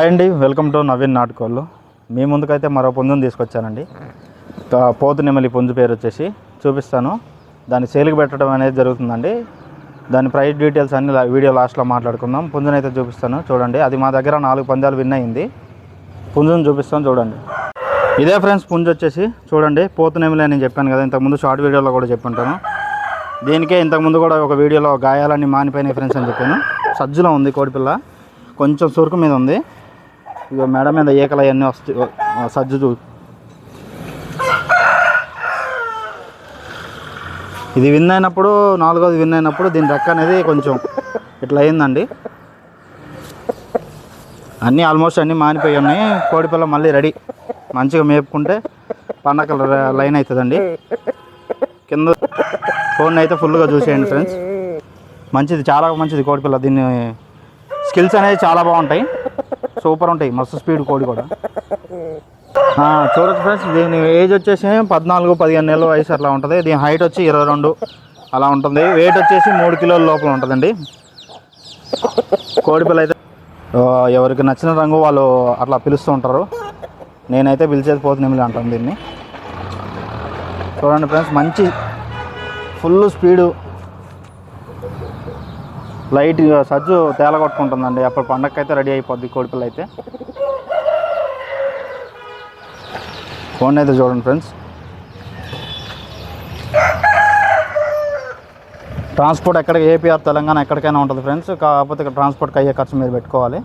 Hi అండి, welcome to Naveen నాటుకోళ్ళు. మీ ముందుకైతే మరో పుంజుని తీసుకొచ్చానండి. పోతు నెమలి పుంజు పేరు వచ్చేసి చూపిస్తాను. దాన్ని సేల్కి పెట్టడం అనేది జరుగుతుందండి. దాని ప్రైస్ డీటెయిల్స్ అన్ని వీడియో లాస్ట్లో మాట్లాడుకుందాం. పుంజుని అయితే చూపిస్తాను చూడండి. అది మా దగ్గర 4 పందాలు విన్ అయింది. పుంజుని చూపిస్తాను చూడండి. ఇదే ఫ్రెండ్స్ పుంజు వచ్చేసి చూడండి. పోతు నెమలి అని చెప్పాను కదా, ఇంతకుముందు షార్ట్ వీడియోలో కూడా చెప్పుంటాను. దీనికే ఇంతకుముందు కూడా ఒక వీడియోలో గాయాలన్నీ మానిపోయినాయి ఫ్రెండ్స్ అని చెప్పాను. సజ్జులో ఉంది కోడిపిల్ల, కొంచెం సురుకు మీద ఉంది. ఇక మెడ మీద ఏకలు అవన్నీ వస్తాయి. సజ్జు ఇది విన్ అయినప్పుడు, 4వది విన్ అయినప్పుడు దీని రెక్క అనేది కొంచెం ఇట్లా అయిందండి. అన్నీ ఆల్మోస్ట్ అన్నీ మానిపోయి ఉన్నాయి. కోడిపిల్ల మళ్ళీ రెడీ, మంచిగా మేపుకుంటే పండగ లైన్ అవుతుందండి. కింద ఫోన్ అయితే ఫుల్గా చూసేయండి ఫ్రెండ్స్. మంచిది, చాలా మంచిది కోడిపిల్ల. దీన్ని స్కిల్స్ అనేవి చాలా బాగుంటాయి, సూపర్ ఉంటాయి. మస్తు స్పీడ్ కోడి కూడా. చూడొచ్చు ఫ్రెండ్స్, దీని ఏజ్ వచ్చేసి 14-15 నెలల వయసు అట్లా ఉంటుంది. దీని హైట్ వచ్చి 22 అలా ఉంటుంది. వెయిట్ వచ్చేసి 3 కిలోల లోపల ఉంటుందండి కోడిపిల్ల అయితే. ఎవరికి నచ్చిన రంగు వాళ్ళు అట్లా పిలుస్తూ ఉంటారు. నేనైతే పిలిచేది పోతు నెమలి అంటాను దీన్ని. చూడండి ఫ్రెండ్స్, మంచి ఫుల్ స్పీడు, లైట్ సజ్జు తేల కొట్టుకుంటుందండి. అప్పుడు పండగకైతే రెడీ అయిపోద్ది కోడిపిల్ల అయితే. ఫోన్ అయితే చూడండి ఫ్రెండ్స్. ట్రాన్స్పోర్ట్ ఎక్కడికి, ఏపీఆర్ తెలంగాణ ఎక్కడికైనా ఉంటుంది ఫ్రెండ్స్. కాకపోతే ఇక్కడ ట్రాన్స్పోర్ట్కి అయ్యే ఖర్చు మీరు పెట్టుకోవాలి.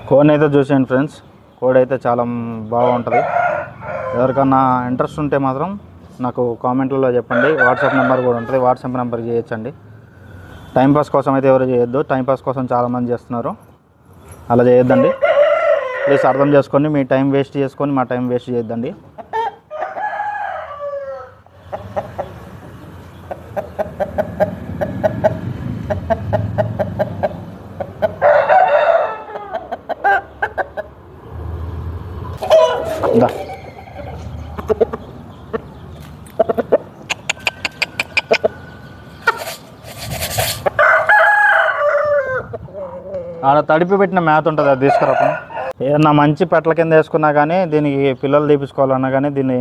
కోడిని అయితే చూసేయండి ఫ్రెండ్స్. కోడి అయితే చాలా బాగుంటుంది. ఎవరికన్నా ఇంట్రెస్ట్ ఉంటే మాత్రం నాకు కామెంట్లలో చెప్పండి. వాట్సాప్ నెంబర్ కూడా ఉంటుంది, వాట్సాప్ నెంబర్కి చేయొచ్చండి. టైంపాస్ కోసం అయితే ఎవరు చేయొద్దు. టైంపాస్ కోసం చాలామంది చేస్తున్నారు, అలా చేయొద్దండి. ప్లీజ్ అర్థం చేసుకొని మీ టైం వేస్ట్ చేసుకొని మా టైం వేస్ట్ చేయొద్దండి. ఆడ తడిపి పెట్టిన మేత ఉంటుంది, అది తీసుకురాపం. ఏదన్నా మంచి పెట్టల కింద వేసుకున్నా కానీ, దీనికి పిల్లలు తీపించుకోవాలన్నా కానీ దీని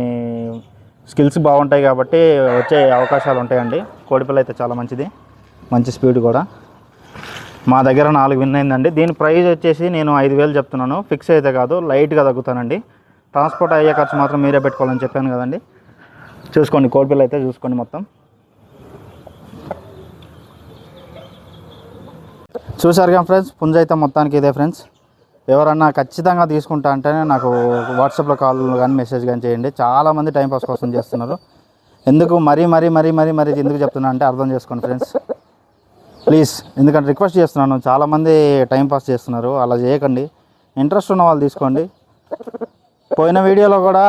స్కిల్స్ బాగుంటాయి కాబట్టి వచ్చే అవకాశాలు ఉంటాయండి. కోడిపిల్ల అయితే చాలా మంచిది, మంచి స్పీడ్ కూడా. మా దగ్గర 4 విన్ అయిందండి. దీని ప్రైస్ వచ్చేసి నేను 5,000 చెప్తున్నాను. ఫిక్స్ అయితే కాదు, లైట్గా తగ్గుతానండి. ట్రాన్స్పోర్ట్ అయ్యే ఖర్చు మాత్రం మీరే పెట్టుకోవాలని చెప్పాను కదండి. చూసుకోండి, కోడిపిల్ల అయితే చూసుకోండి మొత్తం. చూసారుగా ఫ్రెండ్స్, పుంజ అయితే మొత్తానికి ఇదే ఫ్రెండ్స్. ఎవరన్నా ఖచ్చితంగా తీసుకుంటా అంటేనే నాకు వాట్సాప్లో కాల్ కానీ మెసేజ్ కానీ చేయండి. చాలామంది టైంపాస్ కోసం చేస్తున్నారు. ఎందుకు మరీ ఎందుకు చెప్తున్నా అంటే అర్థం చేసుకోండి ఫ్రెండ్స్ ప్లీజ్. ఎందుకంటే రిక్వెస్ట్ చేస్తున్నాను, చాలామంది టైంపాస్ చేస్తున్నారు, అలా చేయకండి. ఇంట్రెస్ట్ ఉన్న వాళ్ళు తీసుకోండి. పోయిన వీడియోలో కూడా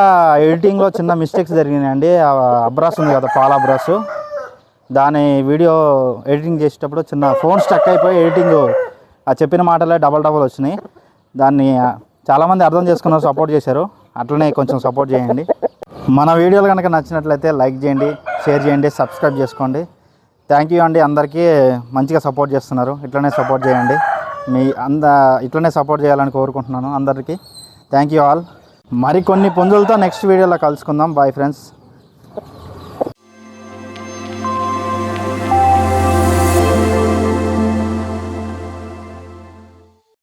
ఎడిటింగ్లో చిన్న మిస్టేక్స్ జరిగినాయండి. అబ్రాస్ ఉంది కదా, పాల అబ్రాస్, దాని వీడియో ఎడిటింగ్ చేసేటప్పుడు చిన్న ఫోన్ స్టక్ అయిపోయి ఎడిటింగ్ ఆ చెప్పిన మాటలే డబల్ వచ్చినాయి. దాన్ని చాలామంది అర్థం చేసుకున్నారు, సపోర్ట్ చేశారు. అట్లనే కొంచెం సపోర్ట్ చేయండి. మన వీడియోలు కనుక నచ్చినట్లయితే లైక్ చేయండి, షేర్ చేయండి, సబ్స్క్రైబ్ చేసుకోండి. థ్యాంక్ యూ అండి. అందరికీ మంచిగా సపోర్ట్ చేస్తున్నారు, ఇట్లనే సపోర్ట్ చేయండి. ఇట్లనే సపోర్ట్ చేయాలని కోరుకుంటున్నాను అందరికీ. Thank you all. మరికొన్ని పుంజులతో నెక్స్ట్ వీడియోలో కలుసుకుందాం. Bye friends.